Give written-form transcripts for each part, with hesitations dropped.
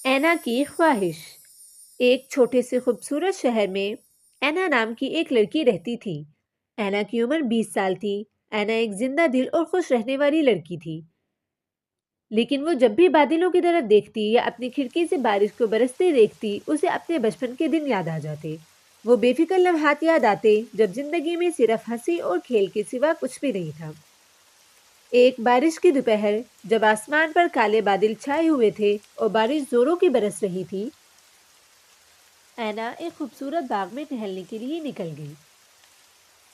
اینا کی خواہش۔ ایک چھوٹے سے خوبصورت شہر میں اینا نام کی ایک لڑکی رہتی تھی۔ اینا کی عمر 20 سال تھی۔ اینا ایک زندہ دل اور خوش رہنے والی لڑکی تھی، لیکن وہ جب بھی بادلوں کی طرف دیکھتی یا اپنی کھڑکی سے بارش کو برستے دیکھتی، اسے اپنے بچپن کے دن یاد آ جاتے۔ وہ بے فکر لمحات یاد آتے جب زندگی میں صرف ہنسی اور کھیل کے سوا کچھ بھی نہیں تھا۔ ایک بارش کی دوپہر، جب آسمان پر کالے بادل چھائے ہوئے تھے اور بارش زوروں کی برس رہی تھی، اینا ایک خوبصورت باغ میں ٹہلنے کے لیے نکل گئی۔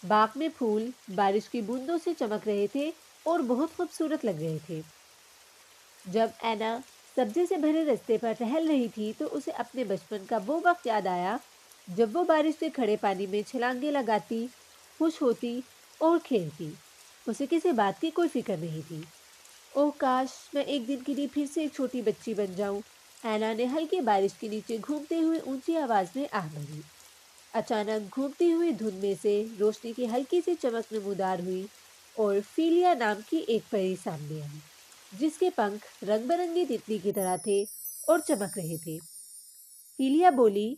باغ میں پھول بارش کی بوندوں سے چمک رہے تھے اور بہت خوبصورت لگ رہے تھے۔ جب اینا سبزے سے بھرے رستے پر ٹہل رہی تھی تو اسے اپنے بچپن کا وہ وقت یاد آیا جب وہ بارش سے کھڑے پانی میں چھلانگیں لگاتی، خوش ہوتی اور کھیلتی۔ اسے کسی بات کی کوئی فکر نہیں تھی۔ اوہ کاش میں ایک دن کے لیے پھر سے ایک چھوٹی بچی بن جاؤں۔ اینا نے ہلکی بارش کے نیچے گھومتے ہوئے اونچی آواز میں آہ بھری۔ اچانک گھومتی ہوئی دھند میں سے روشنی کی ہلکی سی چمک نمودار ہوئی اور فیلیا نام کی ایک پری سامنے آئی، جس کے پنکھ رنگ برنگی تتلی کی طرح تھے اور چمک رہے تھے۔ فیلیا بولی،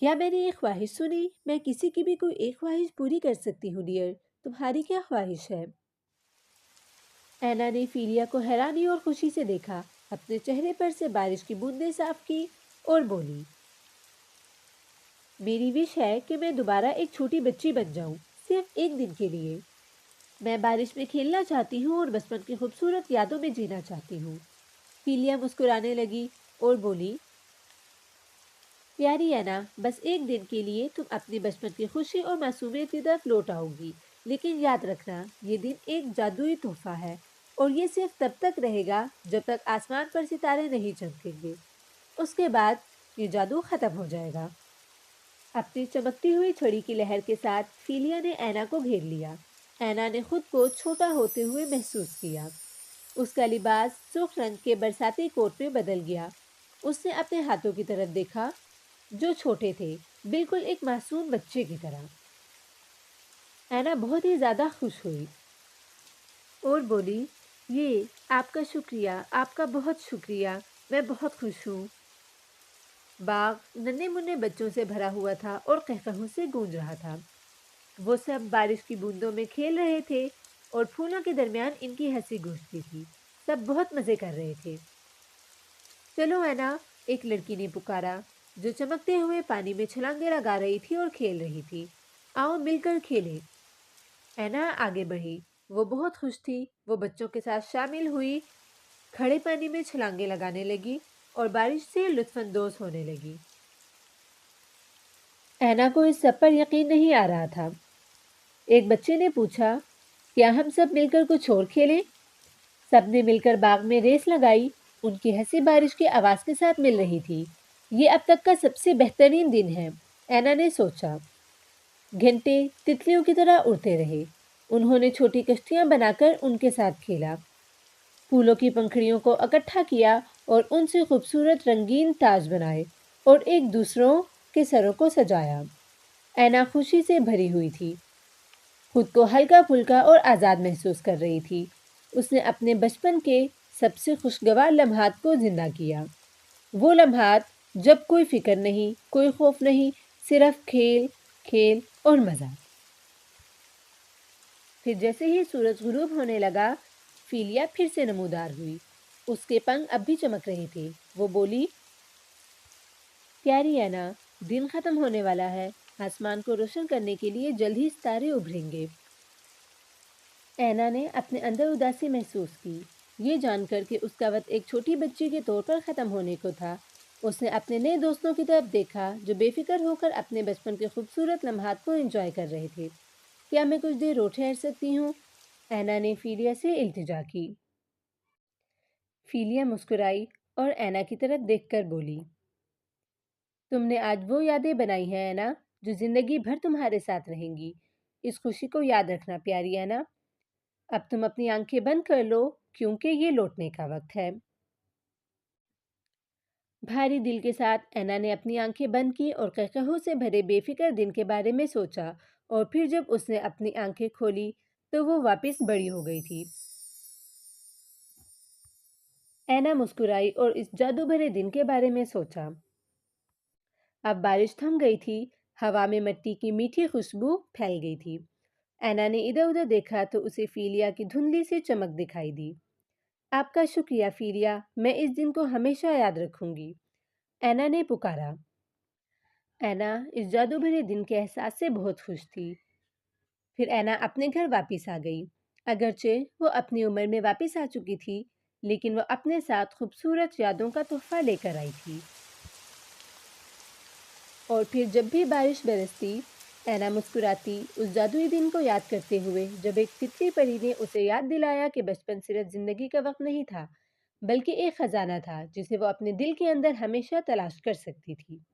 کیا میں نے یہ خواہش سنی؟ میں کسی کی بھی کوئی ایک خواہش پوری کر سکتی ہوں ڈیئر۔ تمہاری کیا خواہش ہے؟ اینا نے فیلیا کو حیرانی اور خوشی سے دیکھا، اپنے چہرے پر سے بارش کی بوندیں صاف کی اور بولی، میری وش ہے کہ میں دوبارہ ایک چھوٹی بچی بن جاؤں، صرف ایک دن کے لیے۔ میں بارش میں کھیلنا چاہتی ہوں اور بچپن کی خوبصورت یادوں میں جینا چاہتی ہوں۔ فیلیا مسکرانے لگی اور بولی، پیاری اینا، بس ایک دن کے لیے تم اپنے بچپن کی خوشی اور معصومیت کی طرف لوٹ آؤ گی، لیکن یاد رکھنا یہ دن ایک جادوئی تحفہ ہے اور یہ صرف تب تک رہے گا جب تک آسمان پر ستارے نہیں چمکیں گے۔ اس کے بعد یہ جادو ختم ہو جائے گا۔ اپنی چمکتی ہوئی چھڑی کی لہر کے ساتھ فیلیا نے اینا کو گھیر لیا۔ اینا نے خود کو چھوٹا ہوتے ہوئے محسوس کیا۔ اس کا لباس سرخ رنگ کے برساتی کوٹ میں بدل گیا۔ اس نے اپنے ہاتھوں کی طرف دیکھا جو چھوٹے تھے، بالکل ایک معصوم بچے کی طرح۔ اینا بہت ہی زیادہ خوش ہوئی اور بولی، یہ آپ کا شکریہ، آپ کا بہت شکریہ، میں بہت خوش ہوں۔ باغ ننھے منھے بچوں سے بھرا ہوا تھا اور قہقہوں سے گونج رہا تھا۔ وہ سب بارش کی بوندوں میں کھیل رہے تھے اور پھولوں کے درمیان ان کی ہنسی گونجتی تھی۔ سب بہت مزے کر رہے تھے۔ چلو اینا، ایک لڑکی نے پکارا جو چمکتے ہوئے پانی میں چھلانگیں لگا رہی تھی اور کھیل رہی تھی، آؤ مل کر کھیلیں۔ اینا آگے بڑھی، وہ بہت خوش تھی۔ وہ بچوں کے ساتھ شامل ہوئی، کھڑے پانی میں چھلانگیں لگانے لگی اور بارش سے لطف اندوز ہونے لگی۔ اینا کو اس سب پر یقین نہیں آ رہا تھا۔ ایک بچے نے پوچھا، کیا ہم سب مل کر کچھ اور کھیلیں؟ سب نے مل کر باغ میں ریس لگائی۔ ان کی ہنسی بارش کی آواز کے ساتھ مل رہی تھی۔ یہ اب تک کا سب سے بہترین دن ہے، اینا نے سوچا۔ گھنٹے تتلیوں کی طرح اڑتے رہے۔ انہوں نے چھوٹی کشتیاں بنا کر ان کے ساتھ کھیلا، پھولوں کی پنکھڑیوں کو اکٹھا کیا اور ان سے خوبصورت رنگین تاج بنائے اور ایک دوسروں کے سروں کو سجایا۔ اینا خوشی سے بھری ہوئی تھی، خود کو ہلکا پھلکا اور آزاد محسوس کر رہی تھی۔ اس نے اپنے بچپن کے سب سے خوشگوار لمحات کو زندہ کیا۔ وہ لمحات جب کوئی فکر نہیں، کوئی خوف نہیں، صرف کھیل، کھیل اور مزہ۔ پھر جیسے ہی سورج غروب ہونے لگا، فیلیا پھر سے نمودار ہوئی۔ اس کے پنکھ اب بھی چمک رہے تھے۔ وہ بولی، پیاری اینا، دن ختم ہونے والا ہے، آسمان کو روشن کرنے کے لیے جلد ہی ستارے ابھریں گے۔ اینا نے اپنے اندر اداسی محسوس کی، یہ جان کر کہ اس کا وقت ایک چھوٹی بچی کے طور پر ختم ہونے کو تھا۔ اس نے اپنے نئے دوستوں کی طرف دیکھا جو بے فکر ہو کر اپنے بچپن کے خوبصورت لمحات کو انجوائے کر رہے تھے۔ کیا میں کچھ دیر اور ٹھہر سکتی ہوں؟ اینا نے فیلیا سے التجا کی۔ فیلیا مسکرائی اور اینا کی طرف دیکھ کر بولی، تم نے آج وہ یادیں بنائی ہیں اینا جو زندگی بھر تمہارے ساتھ رہیں گی۔ اس خوشی کو یاد رکھنا پیاری اینا۔ اب تم اپنی آنکھیں بند کر لو کیونکہ یہ لوٹنے کا وقت ہے۔ بھاری دل کے ساتھ اینا نے اپنی آنکھیں بند کی اور قہقہوں سے بھرے بے فکر دن کے بارے میں سوچا، اور پھر جب اس نے اپنی آنکھیں کھولی تو وہ واپس بڑی ہو گئی تھی۔ اینا مسکرائی اور اس جادو بھرے دن کے بارے میں سوچا۔ اب بارش تھم گئی تھی، ہوا میں مٹی کی میٹھی خوشبو پھیل گئی تھی۔ اینا نے ادھر ادھر دیکھا تو اسے فیلیا کی دھندلی سی چمک دکھائی دی۔ آپ کا شکریہ فیلیا، میں اس دن کو ہمیشہ یاد رکھوں گی، اینا نے پکارا۔ اینا اس جادو بھرے دن کے احساس سے بہت خوش تھی۔ پھر اینا اپنے گھر واپس آ گئی۔ اگرچہ وہ اپنی عمر میں واپس آ چکی تھی، لیکن وہ اپنے ساتھ خوبصورت یادوں کا تحفہ لے کر آئی تھی۔ اور پھر جب بھی بارش برستی، اینا مسکراتی اس جادوئی دن کو یاد کرتے ہوئے جب ایک تتلی پری نے اسے یاد دلایا کہ بچپن صرف زندگی کا وقت نہیں تھا، بلکہ ایک خزانہ تھا جسے وہ اپنے دل کے اندر ہمیشہ تلاش کر سکتی تھی۔